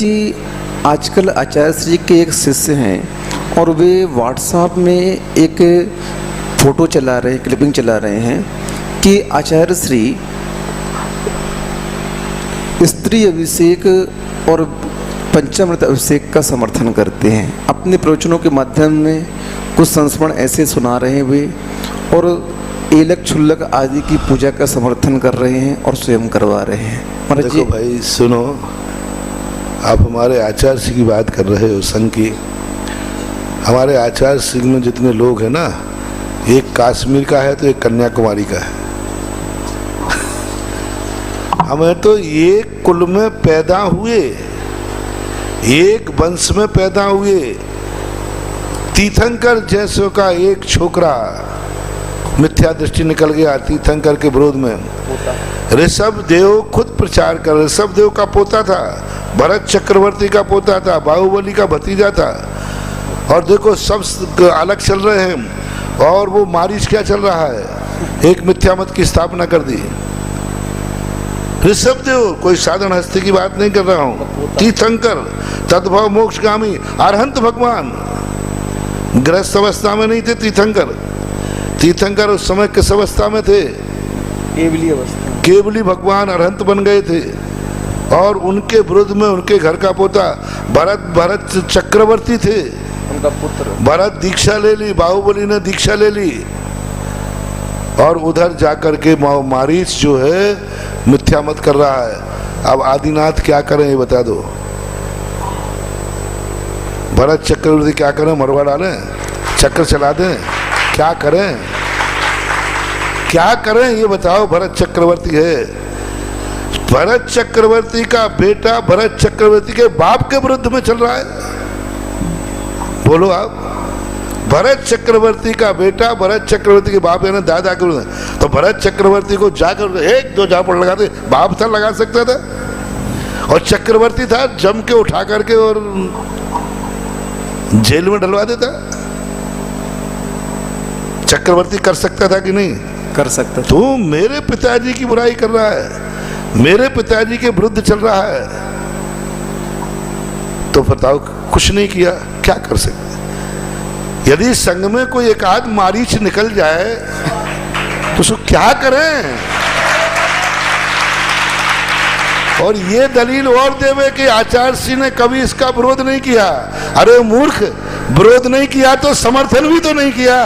जी आजकल आचार्य श्री के एक शिष्य हैं और वे व्हाट्सएप में एक फ़ोटो चला रहे हैं, क्लिपिंग चला रहे हैं कि आचार्य श्री स्त्री अभिषेक और पंचामृत अभिषेक का समर्थन करते हैं। अपने प्रवचनों के माध्यम में कुछ संस्मरण ऐसे सुना रहे हैं वे और एलक छुल्लक आदि की पूजा का समर्थन कर रहे हैं और स्वयं करवा रहे हैं। देखो भाई सुनो, आप हमारे आचार्य सिंह की बात कर रहे हो संघ की। हमारे आचार्य सिंह में जितने लोग हैं ना, एक कश्मीर का है तो एक कन्याकुमारी का है। हमें तो एक कुल में पैदा हुए, एक वंश में पैदा हुए। तीर्थंकर जैसों का एक छोकरा मिथ्या दृष्टि निकल गया तीर्थंकर के विरोध में। ऋषभ देव खुद प्रचार कर, ऋषभ देव का पोता था, भरत चक्रवर्ती का पोता था, बाहुबली का भतीजा था। और देखो सब अलग चल रहे हैं और वो मारीच क्या चल रहा है, एक मिथ्या मत की स्थापना कर दी। ऋषभ देव कोई साधारण हस्ती की बात नहीं कर रहा हूं, तीर्थंकर तद्भव मोक्षगामी अरहंत भगवान। गृहस्थ अवस्था में नहीं थे तीर्थंकर। तीर्थंकर उस समय किस अवस्था में थे? केवली अवस्था। केवली भगवान अरहंत बन गए थे। और उनके विरुद्ध में उनके घर का पोता भरत चक्रवर्ती थे, उनका पुत्र भरत दीक्षा ले ली, बाहुबली ने दीक्षा ले ली। और उधर जाकर के मारीच जो है मिथ्या मत कर रहा है। अब आदिनाथ क्या करें ये बता दो। भरत चक्रवर्ती क्या करें? मरवा डालें, चक्र चला दें, क्या करें? क्या करें ये बताओ। भरत चक्रवर्ती है, भरत चक्रवर्ती का बेटा भरत चक्रवर्ती के बाप के विरुद्ध में चल रहा है। बोलो आप, भरत चक्रवर्ती का बेटा भरत चक्रवर्ती के बाप है ना, दादा के विरुद्ध। तो भरत चक्रवर्ती को जाकर एक दो झापड़ लगाते, बाप था लगा सकता था। और चक्रवर्ती था जम के उठा करके और जेल में डलवा देता। चक्रवर्ती कर सकता था कि नहीं? कर सकता। तू मेरे पिताजी की बुराई कर रहा है, मेरे पिताजी के विरुद्ध चल रहा है, तो बताओ कुछ नहीं किया, क्या कर सकते? यदि संघ में कोई एक आध मारीच निकल जाए तो उसको क्या करें? और ये दलील और देवे कि आचार्य सिंह ने कभी इसका विरोध नहीं किया। अरे मूर्ख, विरोध नहीं किया तो समर्थन भी तो नहीं किया,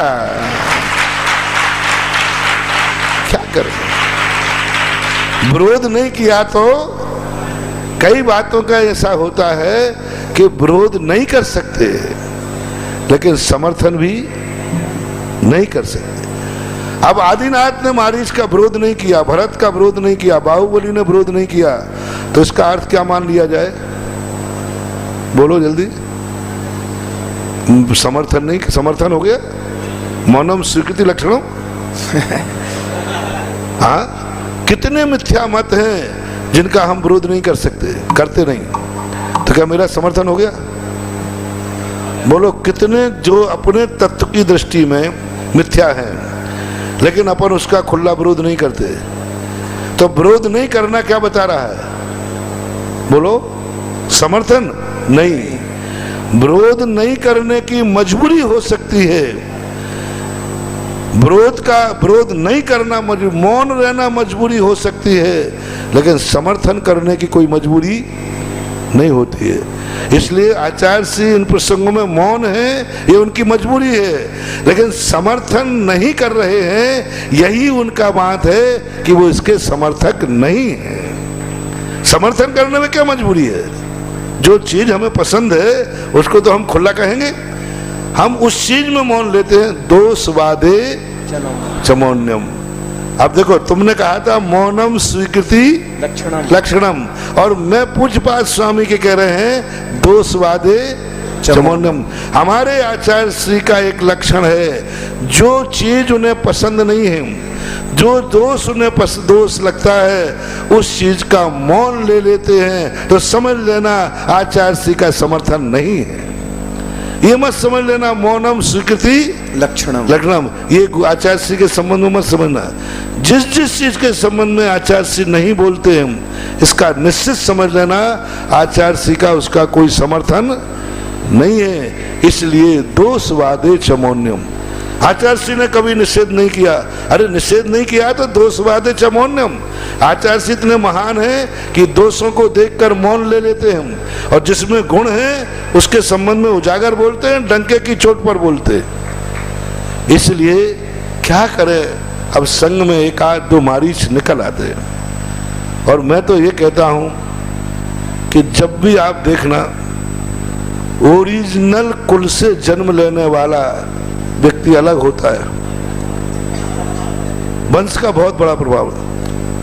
क्या करें? विरोध नहीं किया तो कई बातों का ऐसा होता है कि विरोध नहीं कर सकते लेकिन समर्थन भी नहीं कर सकते। अब आदिनाथ ने मारीच का विरोध नहीं किया, भरत का विरोध नहीं किया, बाहुबली ने विरोध नहीं किया, तो इसका अर्थ क्या मान लिया जाए? बोलो जल्दी। समर्थन नहीं, समर्थन हो गया। मौनम स्वीकृति लक्षणम। हाँ, कितने मिथ्या मत हैं जिनका हम विरोध नहीं कर सकते, करते नहीं, तो क्या मेरा समर्थन हो गया? बोलो कितने जो अपने तत्व की दृष्टि में मिथ्या हैं लेकिन अपन उसका खुला विरोध नहीं करते। तो विरोध नहीं करना क्या बता रहा है? बोलो समर्थन नहीं। विरोध नहीं करने की मजबूरी हो सकती है। विरोध नहीं करना, मौन रहना मजबूरी हो सकती है, लेकिन समर्थन करने की कोई मजबूरी नहीं होती है। इसलिए आचार्य सिंह इन प्रसंगों में मौन है, ये उनकी मजबूरी है, लेकिन समर्थन नहीं कर रहे हैं। यही उनका बात है कि वो इसके समर्थक नहीं है। समर्थन करने में क्या मजबूरी है? जो चीज हमें पसंद है उसको तो हम खुला कहेंगे। हम उस चीज में मौन लेते हैं। दोष वादे चमौन्यम। अब देखो, तुमने कहा था मौनम स्वीकृति लक्षणम, और मैं पूज्यपाद स्वामी के कह रहे हैं दोष वादे चमौन्यम। हमारे आचार्य श्री का एक लक्षण है, जो चीज उन्हें पसंद नहीं है, जो दोष उन्हें दोष लगता है, उस चीज का मौन ले लेते हैं। तो समझ लेना आचार्य श्री का समर्थन नहीं है। ये मत समझ लेना मौनम स्वीकृति लक्षणम। लक्षणम, ये आचार्य श्री के संबंध में मत समझना। जिस जिस चीज के संबंध में आचार्य श्री नहीं बोलते हैं, इसका निश्चित समझ लेना आचार्य श्री का उसका कोई समर्थन नहीं है। इसलिए दोषवादे च मौन्यम, आचार्य श्री ने कभी निषेध नहीं किया। अरे निषेध नहीं किया तो दोषवादे च मौन्यम। आचार्य श्री इतने महान हैं कि दोषों को देखकर मौन ले लेते हैं, और जिसमें गुण है उसके संबंध में उजागर बोलते हैं, डंके की चोट पर बोलते हैं। इसलिए क्या करें, अब संग में एक आध दो मारीच निकल आते हैं। और मैं तो ये कहता हूं कि जब भी आप देखना ओरिजिनल कुल से जन्म लेने वाला व्यक्ति अलग होता है, वंश का बहुत बड़ा प्रभाव है।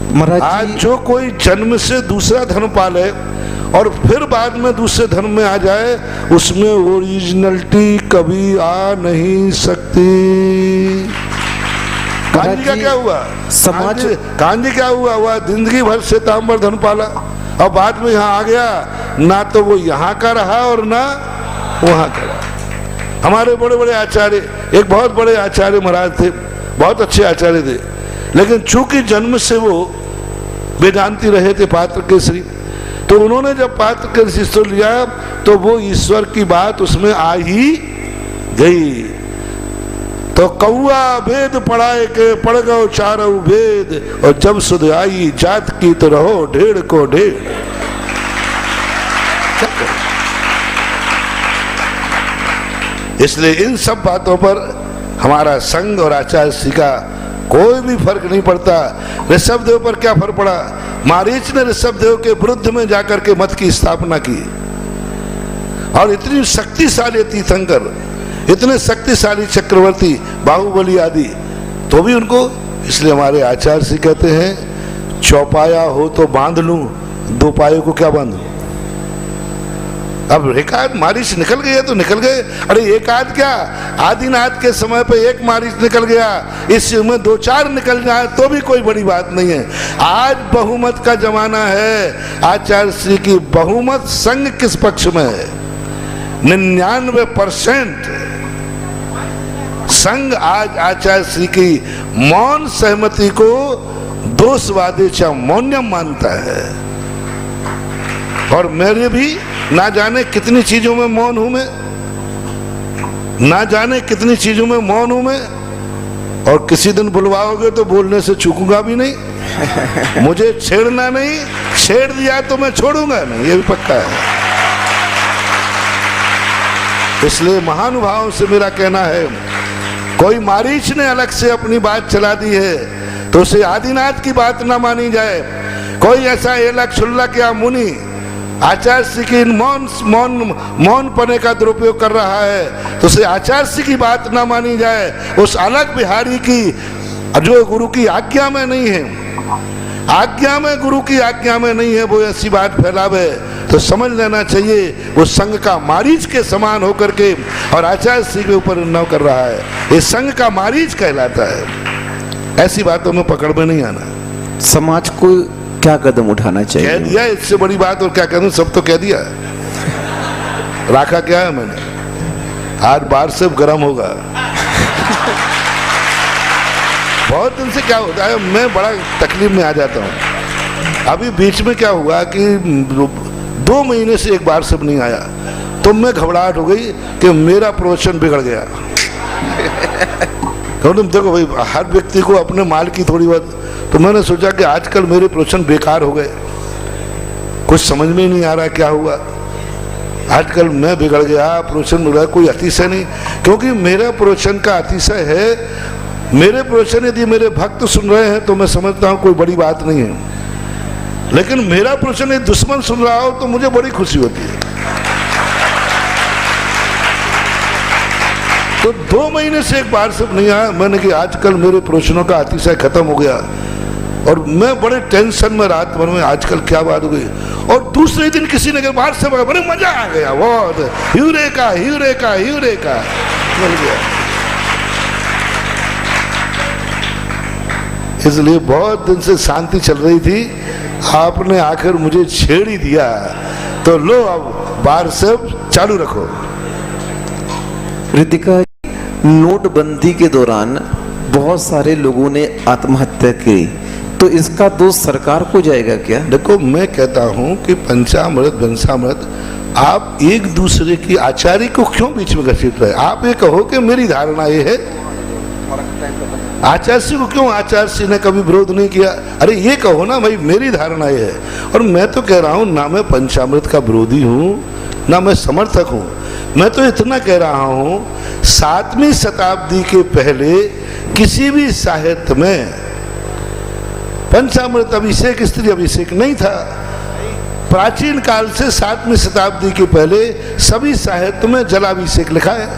महाराज आज जी, जो कोई जन्म से दूसरा धर्म पाले और फिर बाद में दूसरे धर्म में आ जाए, उसमें ओरिजिनलिटी कभी आ नहीं सकती। कांजी का क्या हुआ, समाज कांजी क्या हुआ जिंदगी भर से ताम्बर धर्म पाला और बाद में यहाँ आ गया, ना तो वो यहाँ का रहा और ना वहाँ का रहा। हमारे बड़े बड़े आचार्य, एक बहुत बड़े आचार्य महाराज थे, बहुत अच्छे आचार्य थे, लेकिन चूंकि जन्म से वो वेदांती रहे थे, पात्र केसरी, तो उन्होंने जब पात्र केसरी शिष्य लिया तो वो ईश्वर की बात उसमें आ ही गई। तो कौआ वेद पढ़ाए के पढ़ गो चारों वेद, और जब सुध आई जात की तो रहो ढेर को ढेर। इसलिए इन सब बातों पर हमारा संघ और आचार्य श्री का कोई भी फर्क नहीं पड़ता। ऋषभ देव पर क्या फर्क पड़ा, मारीच ने ऋषभ देव के विरुद्ध में जाकर के मत की स्थापना की, और इतनी शक्तिशाली तीर्थंकर, इतने शक्तिशाली चक्रवर्ती बाहुबली आदि, तो भी उनको। इसलिए हमारे आचार्य श्री कहते हैं चौपाया हो तो बांध लूं, दो पायों को क्या बांधूं। अब एकाध मारिच निकल गए तो निकल गए, अरे एकाध क्या, आदिनाथ के समय पे एक मारिच निकल गया, इस युग में दो चार निकल जाए तो भी कोई बड़ी बात नहीं है। आज बहुमत का जमाना है। आचार्य श्री की बहुमत संघ किस पक्ष में है, 99% संघ आज आचार्य श्री की मौन सहमति को दोषवादे च मौन्यम मानता है। और मेरे भी ना जाने कितनी चीजों में मौन हूं मैं, ना जाने कितनी चीजों में मौन हूं मैं, और किसी दिन बुलवाओगे तो बोलने से चूकूंगा भी नहीं। मुझे छेड़ना नहीं, छेड़ दिया तो मैं छोड़ूंगा नहीं, ये भी पक्का है। इसलिए महानुभावों से मेरा कहना है, कोई मारीच ने अलग से अपनी बात चला दी है तो उसे आदिनाथ की बात ना मानी जाए। कोई ऐसा एलक छुल्लक या मुनि आचार्य श्री की मौन पने का दुरुपयोग कर रहा है तो उसे आचार्य श्री की बात ना मानी जाए। उस अलग बिहारी की जो गुरु की आज्ञा में नहीं है, आज्ञा में, गुरु की आज्ञा में नहीं है, वो ऐसी बात फैलावे तो समझ लेना चाहिए वो संघ का मारीच के समान होकर के और आचार्य श्री के ऊपर न कर रहा है। ये संघ का मारीच कहलाता है। ऐसी बातों में पकड़ में नहीं आना। समाज को क्या कदम उठाना चाहिए? कह दिया, इससे बड़ी बात और क्या कहूं, सब तो कह दिया। राखा क्या है मैंने, आज बार से गर्म होगा। बहुत दिन से क्या होता है, मैं बड़ा तकलीफ में आ जाता हूँ। अभी बीच में क्या हुआ कि 2 महीने से एक बार सब नहीं आया तो मैं घबराहट हो गई कि मेरा प्रवचन बिगड़ गया। देखो भाई, हर व्यक्ति को अपने माल की थोड़ी बहुत, तो मैंने सोचा कि आजकल मेरे प्रवचन बेकार हो गए, कुछ समझ में नहीं आ रहा क्या हुआ। आजकल मैं बिगड़ गया, प्रवचन बिगड़ा, कोई अतिशय नहीं, क्योंकि मेरे प्रवचन का अतिशय है। मेरे प्रवचन यदि मेरे भक्त सुन रहे हैं तो मैं समझता हूं कोई बड़ी बात नहीं है, लेकिन मेरा प्रवचन यदि दुश्मन सुन रहा हो तो मुझे बड़ी खुशी होती है। तो 2 महीने से एक बार सब नहीं आया। मैंने कि आजकल मेरे प्रवचनों का अतिशय खत्म हो गया और मैं बड़े टेंशन में रात भर में, आजकल क्या बात हो गई। और दूसरे दिन किसी ने बाहर से बड़े मजा आ गया, बहुत यूरेका यूरेका यूरेका मिल गया। इसलिए बहुत दिन से शांति चल रही थी, आपने आखिर मुझे छेड़ ही दिया, तो लो अब बार सब चालू रखो। रितिका, नोटबंदी के दौरान बहुत सारे लोगों ने आत्महत्या की, तो इसका दोष सरकार को जाएगा क्या? देखो, मैं कहता हूं कि पंचामृत वंशामृत आप एक दूसरे की आचार्य को क्यों बीच में घसीट रहे? आप ये कहो कि मेरी धारणा ये है, आचार्य को क्यों आचार्य ने कभी विरोध नहीं किया? अरे ये कहो ना भाई, मेरी धारणा ये है। और मैं तो कह रहा हूं, ना मैं पंचामृत का विरोधी हूं ना मैं समर्थक हूं। मैं तो इतना कह रहा हूं, 7वीं शताब्दी के पहले किसी भी साहित्य में पंचामृत अभिषेक, स्त्री अभिषेक नहीं था। प्राचीन काल से 7वीं शताब्दी के पहले सभी साहित्य में जलाभिषेक लिखा है।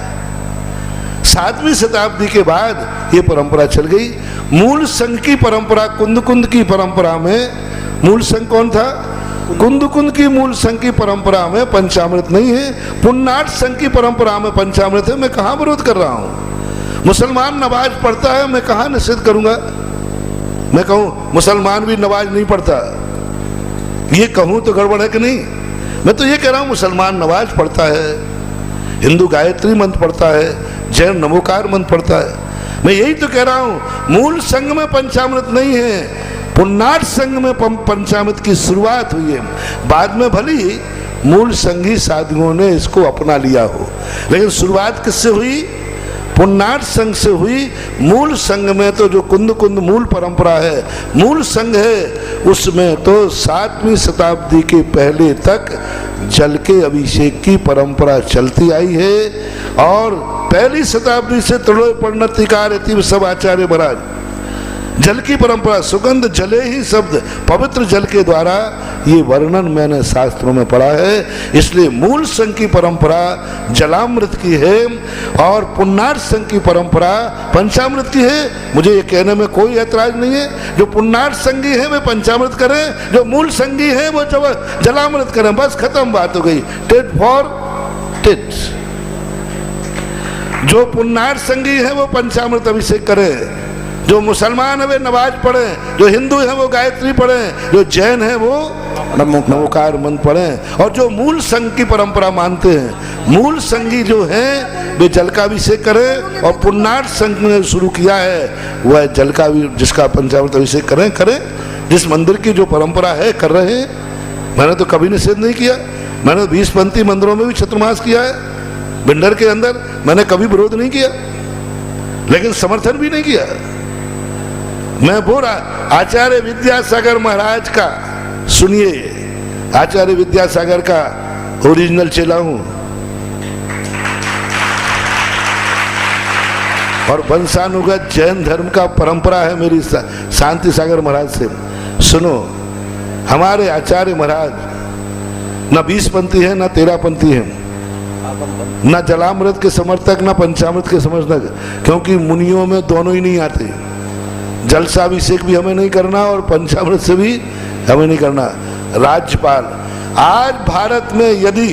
7वीं शताब्दी के बाद ये परंपरा चल गई। मूल संघ की परंपरा, कुंद कुंद की परंपरा में मूल संघ कौन था? कुंद कुंद की मूल संघ की परंपरा में पंचामृत नहीं है। पुन्नाट संघ की परंपरा में पंचामृत है। मैं कहाँ विरोध कर रहा हूँ? मुसलमान नमाज पढ़ता है, मैं कहाँ निषेध करूंगा? मैं कहूँ मुसलमान भी नमाज नहीं पढ़ता, ये कहूँ तो गड़बड़ है कि नहीं? मैं तो ये कह रहा हूँ मुसलमान नमाज पढ़ता है, हिंदू गायत्री मंत्र पढ़ता है, जैन नमोकार मंत्र पढ़ता है। मैं यही तो कह रहा हूँ, मूल संघ में पंचामृत नहीं है, पुन्नाट संघ में पंचामृत की शुरुआत हुई है। बाद में भली मूल संघी साधुओं ने इसको अपना लिया हो, लेकिन शुरुआत किससे हुई? पुन्नाट संघ से हुई। मूल संघ में तो जो कुंद कुंद मूल परंपरा है, मूल संघ है, उसमें तो 7वीं शताब्दी के पहले तक जल के अभिषेक की परंपरा चलती आई है। और पहली शताब्दी से त्रिलोय परिणतिकार सब आचार्य महाराज, जल की परंपरा, सुगंध जले ही शब्द, पवित्र जल के द्वारा, ये वर्णन मैंने शास्त्रों में पढ़ा है। इसलिए मूल संघ की परंपरा जलामृत की है और पुन्नाट संघ की परंपरा पंचामृत की है। मुझे ये कहने में कोई ऐतराज नहीं है। जो पुन्नाट संघी है वे पंचामृत करें, जो मूल संघी है वो जलामृत करें, बस खत्म बात हो गई। Tit for tit. जो पुन्नाट संघी है वो पंचामृत अभिषेक करें, जो मुसलमान है वे नमाज पढ़े, जो हिंदू है वो गायत्री पढ़े, जो जैन है वो नमोकार मंत्र पढ़े। और जो मूल संघ की परंपरा मानते हैं, मूल संघी जो हैं वे जल का अभिषेक करें। और पुन्नाट संघ ने शुरू किया है वह जल का भी, जिसका पंचामृत अभिषेक करें। जिस मंदिर की जो परंपरा है कर रहे हैं। मैंने तो कभी निषेध नहीं किया। मैंने 20 पंथी मंदिरों में भी चतुर्मास किया है, भिंडर के अंदर। मैंने कभी विरोध नहीं किया, लेकिन समर्थन भी नहीं किया। मैं बोल रहा आचार्य विद्यासागर महाराज का, सुनिए, आचार्य विद्यासागर का ओरिजिनल चेला हूं और वंशानुगत जैन धर्म का परंपरा है मेरी शांति सागर महाराज से। सुनो, हमारे आचार्य महाराज ना 20 पंथी है ना 13 पंथी है, ना जलामृत के समर्थक ना पंचामृत के समर्थक, क्योंकि मुनियों में दोनों ही नहीं आते। जलसाभिषेक भी हमें नहीं करना और पंचामृत से भी हमें नहीं करना। राज्यपाल, आज भारत में यदि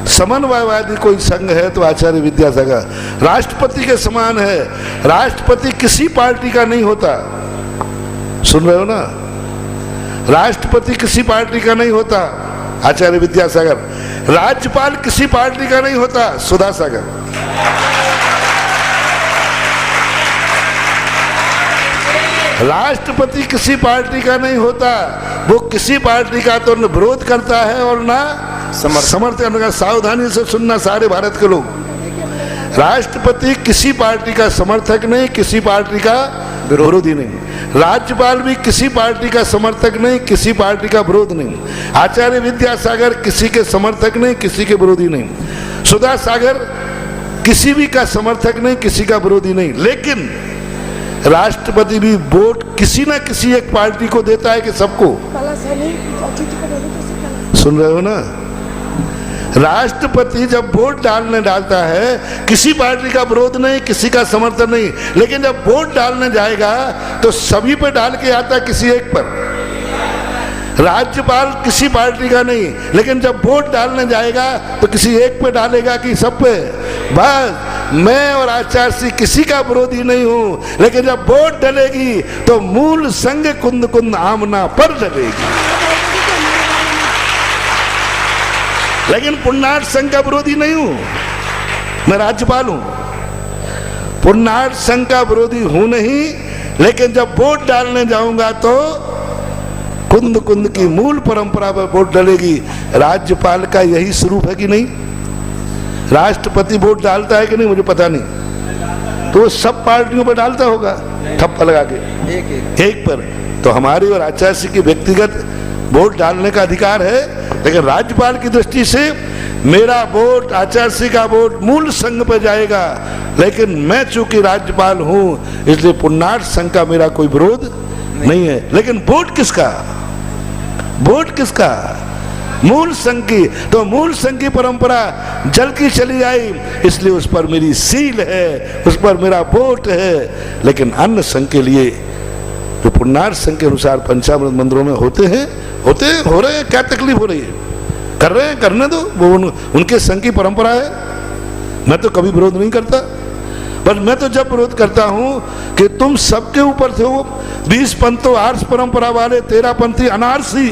समन्वयवादी कोई संघ है तो आचार्य विद्यासागर राष्ट्रपति के समान है। राष्ट्रपति किसी पार्टी का नहीं होता, सुन रहे हो ना? राष्ट्रपति किसी पार्टी का नहीं होता, आचार्य विद्यासागर। राज्यपाल किसी पार्टी का नहीं होता, सुधा सागर। राष्ट्रपति किसी पार्टी का नहीं होता, वो किसी पार्टी का तो न विरोध करता है और ना समर्थन का। सावधानी से सुनना सारे भारत के लोग, राष्ट्रपति किसी पार्टी का समर्थक नहीं, किसी पार्टी का विरोधी नहीं। राज्यपाल भी किसी पार्टी का समर्थक नहीं, किसी पार्टी का विरोध नहीं। आचार्य विद्यासागर किसी के समर्थक नहीं, किसी के विरोधी नहीं। सुधा सागर किसी भी का समर्थक नहीं, किसी का विरोधी नहीं। लेकिन राष्ट्रपति भी वोट किसी ना किसी एक पार्टी को देता है कि सबको। सुन रहे हो ना? राष्ट्रपति जब वोट डालता है, किसी पार्टी का विरोध नहीं, किसी का समर्थन नहीं, लेकिन जब वोट डालने जाएगा तो सभी पे डाल के आता, किसी एक पर। राज्यपाल किसी पार्टी का नहीं, लेकिन जब वोट डालने जाएगा तो किसी एक पे डालेगा कि सब पे। बस मैं और आचार्य किसी का विरोधी नहीं हूं, लेकिन जब वोट डलेगी तो मूल संघ कुंद कुंद आमना पर डलेगी। लेकिन पुन्नाट संघ का विरोधी नहीं हूं। मैं राज्यपाल हूं, पुन्नाट संघ का विरोधी हूं नहीं, लेकिन जब वोट डालने जाऊंगा तो कुंद कुंद की मूल परंपरा पर वोट डलेगी। राज्यपाल का यही स्वरूप है कि नहीं? राष्ट्रपति वोट डालता है कि नहीं मुझे पता नहीं, तो वो सब पार्टियों पर डालता होगा ठप्पा लगा के एक पर। तो हमारी और आचार्य सिंह की व्यक्तिगत वोट डालने का अधिकार है, लेकिन राज्यपाल की दृष्टि से मेरा वोट, आचार्य सिंह का वोट मूल संघ पर जाएगा। लेकिन मैं चूंकि राज्यपाल हूं, इसलिए पुन्नाट संघ का मेरा कोई विरोध नहीं है। लेकिन वोट किसका? वोट किसका? मूल संघ की। तो मूल संघ की परंपरा जल की चली आई, इसलिए उस पर मेरी सील है, उस पर मेरा वोट है। लेकिन अन्य संघ के लिए जो पुन्नाट संघ के अनुसार पंचामृत मंदिरों में होते हैं, हो रहे हैं, क्या तकलीफ हो रही है? कर रहे हैं, करने दो, वो उनके संघ की परंपरा है। मैं तो कभी विरोध नहीं करता, पर मैं तो जब विरोध करता हूं कि तुम सबके ऊपर थे हो, 20 पंथों आर्ष परंपरा वाले, 13 पंथी अनारसी,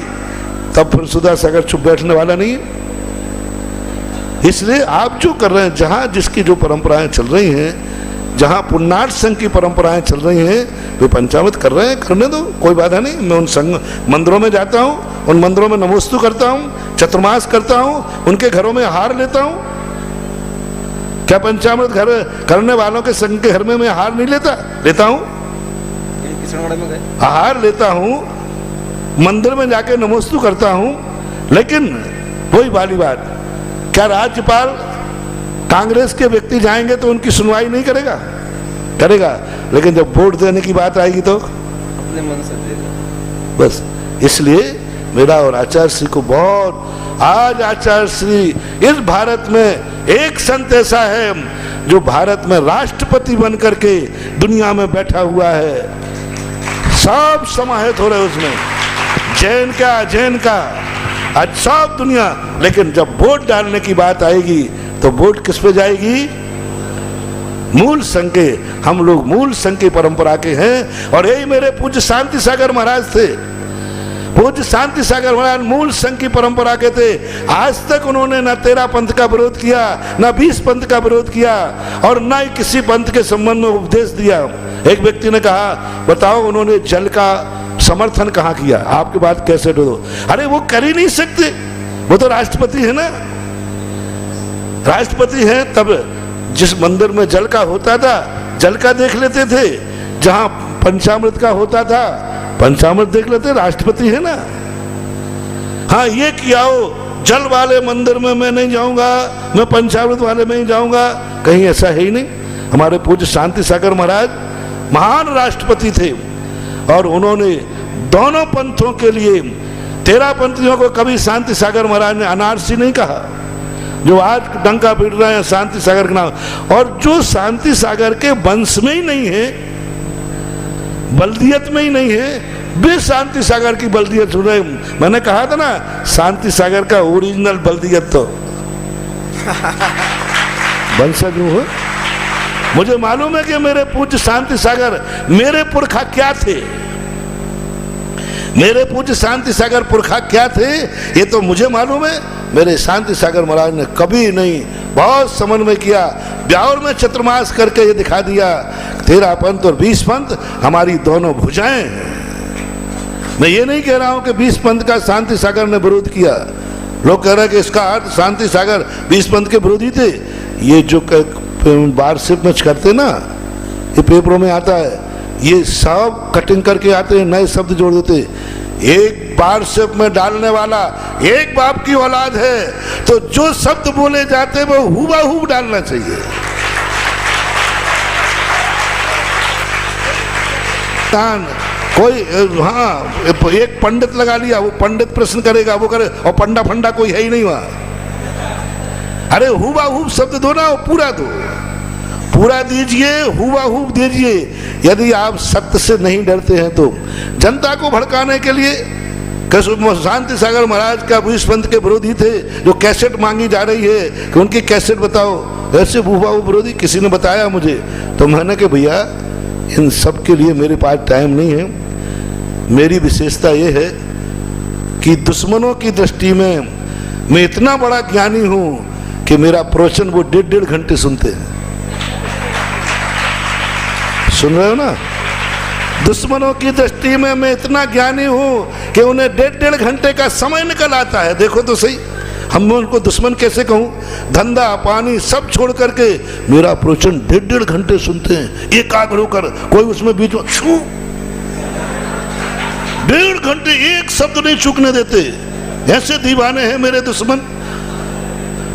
तब फिर सुधा सागर चुप बैठने वाला नहीं है। इसलिए आप जो कर रहे हैं, जहां जिसकी जो परंपराएं चल रही हैं, जहां पुन्नाट संघ की परंपराएं चल रही हैं, वे पंचामृत कर रहे हैं, करने दो, कोई बाधा नहीं। मैं उन संघ मंदिरों में जाता हूं, उन मंदिरों में नमोस्तु करता हूं, चतुर्मास करता हूं, उनके घरों में हार लेता हूं। क्या पंचामृत घर करने वालों के संघ के घर में मैं हार नहीं लेता हूं? हार लेता हूं, मंदिर में जाके नमोस्तु करता हूं। लेकिन वही वाली बात, क्या राज्यपाल कांग्रेस के व्यक्ति जाएंगे तो उनकी सुनवाई नहीं करेगा? करेगा। लेकिन जब वोट देने की बात आएगी तो अपने मन से देगा। बस इसलिए मेरा और आचार्य श्री को बहुत, आज आचार्य श्री इस भारत में एक संत ऐसा है जो भारत में राष्ट्रपति बन करके दुनिया में बैठा हुआ है। सब समाहित हो रहे उसमें, जैन का आज सब दुनिया। लेकिन जब वोट डालने की बात आएगी तो वोट किस पे जाएगी? मूल संघ के। हम लोग मूल संघ की परंपरा के हैं, और यही मेरे पूज्य शांति सागर महाराज थे। पूज्य शांति सागर महाराज मूल संघ की परंपरा के थे। आज तक उन्होंने न 13 पंथ का विरोध किया, न 20 पंथ का विरोध किया, और न ही किसी पंथ के संबंध में उपदेश दिया। एक व्यक्ति ने कहा, बताओ उन्होंने जल का समर्थन कहाँ किया? आपकी बात कैसे दो? अरे वो कर ही नहीं सकते, वो तो राष्ट्रपति है ना। राष्ट्रपति है, तब जिस मंदिर में जल का होता था, जल का देख लेते थे, जहां पंचामृत का होता था, पंचामृत देख लेते, राष्ट्रपति है ना। हाँ, ये किया हो, जल वाले मंदिर में मैं नहीं जाऊंगा, मैं पंचामृत वाले में ही जाऊंगा, कहीं ऐसा है ही नहीं। हमारे पूज्य शांति सागर महाराज महान राष्ट्रपति थे, और उन्होंने दोनों पंथों के लिए 13 पंथियों को कभी शांति सागर महाराज ने अनारसी नहीं कहा, जो आज डंका पीट रहे हैं शांति सागर के नाम। और जो शांति सागर के वंश में ही नहीं है, बल्दियत में ही नहीं है, वे शांति सागर की बल्दियत सुन रहे। मैंने कहा था ना, शांति सागर का ओरिजिनल बल्दियत तो वंशज हूं। मुझे मालूम है कि मेरे पूज्य शांति सागर, मेरे पुरखा क्या थे, मेरे पूज्य शांति सागर पुरखा क्या थे, ये तो मुझे मालूम है। मेरे शांति सागर महाराज ने कभी नहीं, बहुत समन्वय किया, ब्यावर में चतुर्मास करके ये दिखा दिया, 13 पंथ और 20 पंथ हमारी दोनों भुजाएं हैं। मैं ये नहीं कह रहा हूं कि 20 पंथ का शांति सागर ने विरोध किया। लोग कह रहे हैं कि इसका अर्थ शांति सागर 20 पंथ के विरोधी थे। ये जो वार्षिक में करते ना, ये पेपरों में आता है, ये सब कटिंग करके आते हैं, नए शब्द जोड़ देते। एक वार्षिक में डालने वाला एक बाप की औलाद है, तो जो शब्द बोले जाते हैं वो हुबहू डालना चाहिए। कोई हाँ, एक पंडित लगा लिया, वो पंडित प्रश्न करेगा, वो करे, और पंडा फंडा कोई है ही नहीं वहां। अरे हुबहू शब्द दो ना, पूरा दो, पूरा दीजिए, हुबहू दीजिए। यदि आप सत्य से नहीं डरते हैं तो जनता को भड़काने के लिए, शांति सागर महाराज का 20 पंथ के विरोधी थे, जो कैसेट मांगी जा रही है कि उनकी कैसेट बताओ, ऐसे हुबहू विरोधी किसी ने बताया मुझे, तो मैंने कहा भैया इन सब के लिए मेरे पास टाइम नहीं है। मेरी विशेषता यह है कि दुश्मनों की दृष्टि में मैं इतना बड़ा ज्ञानी हूं कि मेरा प्रवचन वो 1.5 घंटे सुनते हैं। सुन रहे हो ना? दुश्मनों की दृष्टि में मैं इतना ज्ञानी हूं कि उन्हें 1.5 घंटे का समय निकल आता है। देखो तो सही, हम उनको दुश्मन कैसे कहूं? धंधा पानी सब छोड़ करके मेरा प्रवचन 1.5 घंटे सुनते हैं, एकाग्र होकर, कोई उसमें बीच में 1.5 घंटे एक शब्द नहीं चूकने देते। ऐसे दीवाने हैं मेरे दुश्मन।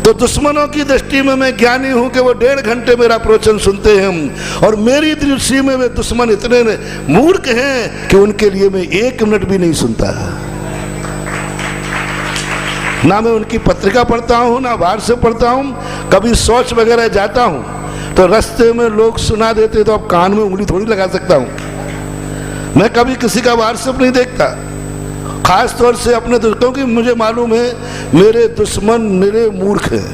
तो दुश्मनों की दृष्टि में मैं ज्ञानी हूं कि वो 1.5 घंटे मेरा प्रवचन सुनते हैं, और मेरी दृष्टि में वे दुश्मन इतने मूर्ख हैं कि उनके लिए मैं 1 मिनट भी नहीं सुनता। ना मैं उनकी पत्रिका पढ़ता हूं, ना व्हाट्सएप पढ़ता हूं। कभी शौच वगैरह जाता हूं तो रास्ते में लोग सुना देते तो अब कान में उंगली थोड़ी लगा सकता हूं। मैं कभी किसी का व्हाट्सएप नहीं देखता, खास तौर से अपने दोस्तों की। मुझे मालूम है मेरे दुश्मन निरे मूर्ख हैं,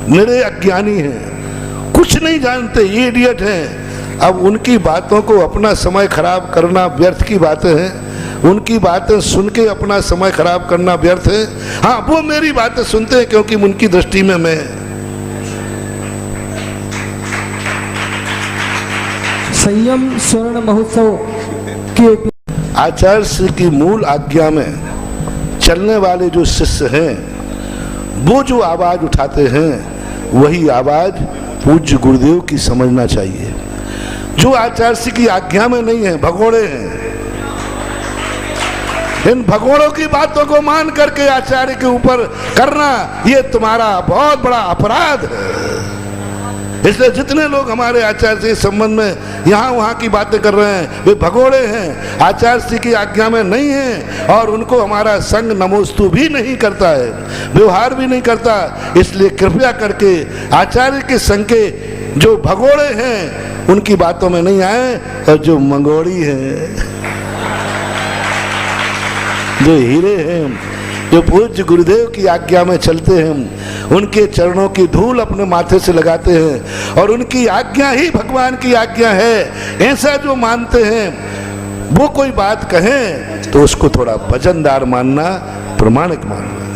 निरे अज्ञानी हैं, कुछ नहीं जानते, ये इडियट हैं। अब उनकी बातों को अपना समय खराब करना व्यर्थ की बातें हैं। उनकी बातें सुन के अपना समय खराब करना व्यर्थ है। हाँ, वो मेरी बातें सुनते हैं क्योंकि उनकी दृष्टि में मैं। संयम स्वर्ण महोत्सव के आचार्य श्री की मूल आज्ञा में चलने वाले जो शिष्य हैं, वो जो आवाज उठाते हैं वही आवाज पूज्य गुरुदेव की समझना चाहिए। जो आचार्य श्री की आज्ञा में नहीं है, भगोड़े हैं। इन भगोड़ों की बातों को मान करके आचार्य के ऊपर करना, ये तुम्हारा बहुत बड़ा अपराध है। इसलिए जितने लोग हमारे आचार्य से संबंध में यहाँ वहाँ की बातें कर रहे हैं, वे भगोड़े हैं, आचार्य श्री की आज्ञा में नहीं है, और उनको हमारा संग नमोस्तु भी नहीं करता है, व्यवहार भी नहीं करता। इसलिए कृपया करके आचार्य के संग के जो भगोड़े हैं उनकी बातों में नहीं आए, और जो मंगोड़ी हैं, जो हीरे हैं, जो पूज्य गुरुदेव की आज्ञा में चलते हैं, उनके चरणों की धूल अपने माथे से लगाते हैं, और उनकी आज्ञा ही भगवान की आज्ञा है, ऐसा जो मानते हैं, वो कोई बात कहें तो उसको थोड़ा वजनदार मानना, प्रमाणिक मानना।